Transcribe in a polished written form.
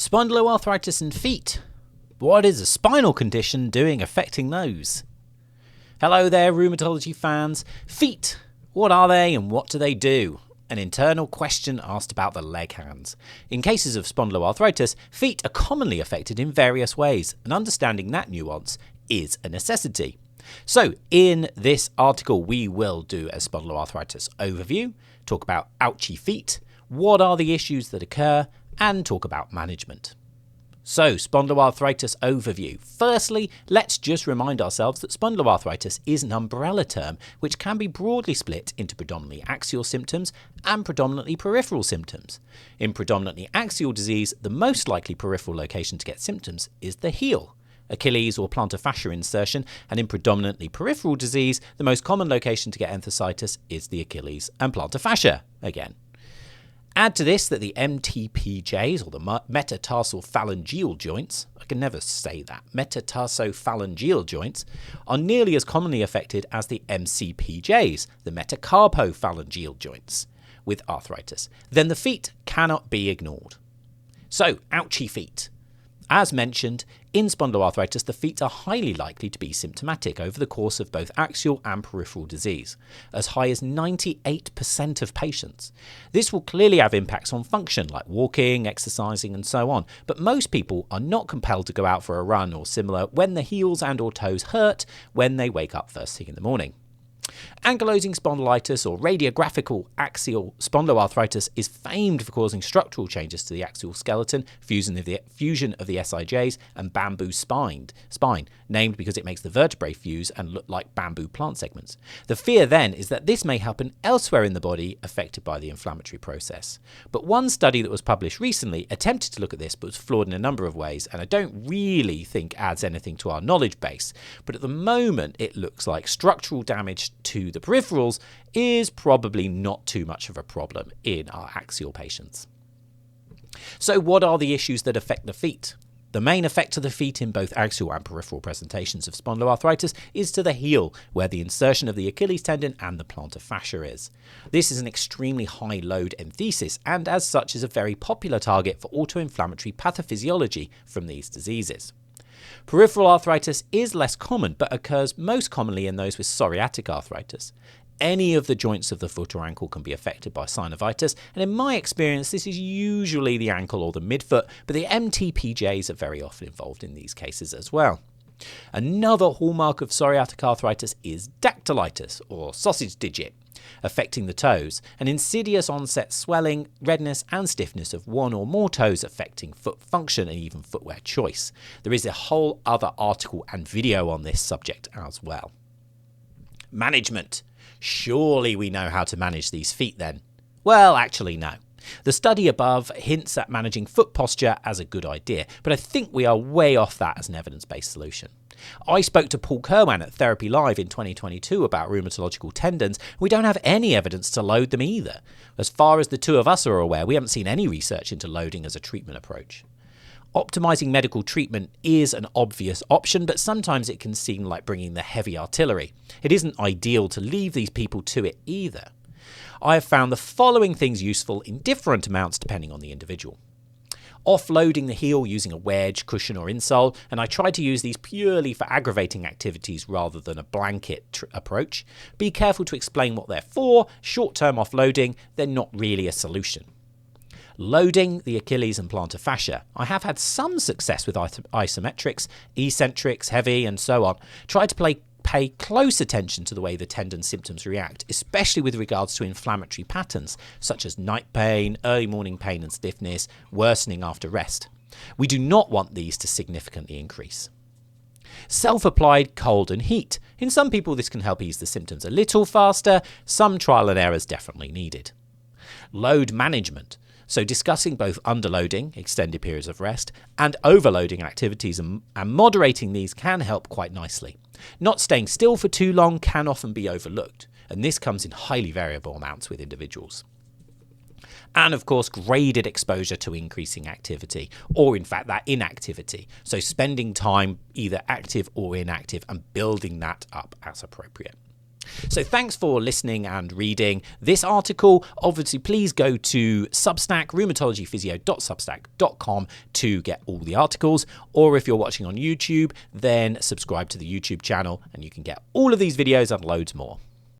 Spondyloarthritis and feet. What is a spinal condition doing affecting those? Hello there, rheumatology fans. Feet. What are they and what do they do? An internal question asked about the leg hands. In cases of spondyloarthritis, feet are commonly affected in various ways, and understanding that nuance is a necessity. So, in this article, we will do a spondyloarthritis overview, talk about Ouchy Feet, what are the issues that occur, and talk about management. So, spondyloarthritis overview. Firstly, let's just remind ourselves that spondyloarthritis is an umbrella term which can be broadly split into predominantly axial symptoms and predominantly peripheral symptoms. In predominantly axial disease, the most likely peripheral location to get symptoms is the heel, Achilles or plantar fascia insertion, and in predominantly peripheral disease, the most common location to get enthesitis is the Achilles and plantar fascia again. Add to this that the MTPJs, or the metatarsophalangeal joints, I can never say that, metatarsophalangeal joints, are nearly as commonly affected as the MCPJs, the metacarpophalangeal joints, with arthritis. Then the feet cannot be ignored. So, Ouchy feet. As mentioned, in spondyloarthritis, the feet are highly likely to be symptomatic over the course of both axial and peripheral disease, as high as 98% of patients. This will clearly have impacts on function, like walking, exercising, and so on, but most people are not compelled to go out for a run or similar when the heels and or toes hurt when they wake up first thing in the morning. Ankylosing spondylitis or radiographical axial spondyloarthritis is famed for causing structural changes to the axial skeleton, fusion of the SIJs, and bamboo spine, named because it makes the vertebrae fuse and look like bamboo plant segments. The fear then is that this may happen elsewhere in the body affected by the inflammatory process. But one study that was published recently attempted to look at this but was flawed in a number of ways, and I don't really think adds anything to our knowledge base. But at the moment, it looks like structural damage to the peripherals is probably not too much of a problem in our axial patients. So what are the issues that affect the feet? The main effect to the feet in both axial and peripheral presentations of spondyloarthritis is to the heel, where the insertion of the Achilles tendon and the plantar fascia is. This is an extremely high load enthesis and as such is a very popular target for autoinflammatory pathophysiology from these diseases. Peripheral arthritis is less common, but occurs most commonly in those with psoriatic arthritis. Any of the joints of the foot or ankle can be affected by synovitis, and in my experience, this is usually the ankle or the midfoot, but the MTPJs are very often involved in these cases as well. Another hallmark of psoriatic arthritis is dactylitis, or sausage digit, affecting the toes, an insidious onset swelling, redness and stiffness of one or more toes affecting foot function and even footwear choice. There is a whole other article and video on this subject as well. Management. Surely we know how to manage these feet then? Well, actually no. The study above hints at managing foot posture as a good idea, but I think we are way off that as an evidence-based solution. I spoke to Paul Kerwan at Therapy Live in 2022 about rheumatological tendons. We don't have any evidence to load them either. As far as the two of us are aware, we haven't seen any research into loading as a treatment approach. Optimizing medical treatment is an obvious option, but sometimes it can seem like bringing the heavy artillery. It isn't ideal to leave these people to it either. I have found the following things useful in different amounts depending on the individual. Offloading the heel using a wedge, cushion or insole, and I try to use these purely for aggravating activities rather than a blanket approach. Be careful to explain what they're for. Short-term offloading, they're not really a solution. Loading the Achilles and plantar fascia. I have had some success with isometrics, eccentrics, heavy and so on. Try to pay close attention to the way the tendon symptoms react, especially with regards to inflammatory patterns such as night pain, early morning pain and stiffness, worsening after rest. We do not want these to significantly increase. Self-applied cold and heat. In some people this can help ease the symptoms a little faster. Some trial and error is definitely needed. Load management. So discussing both underloading, extended periods of rest, and overloading activities and moderating these can help quite nicely. Not staying still for too long can often be overlooked, and this comes in highly variable amounts with individuals. And of course, graded exposure to increasing activity, or in fact that inactivity. So spending time either active or inactive and building that up as appropriate. So thanks for listening and reading this article. Obviously, please go to Substack, rheumatologyphysio.substack.com to get all the articles. Or if you're watching on YouTube, then subscribe to the YouTube channel and you can get all of these videos and loads more.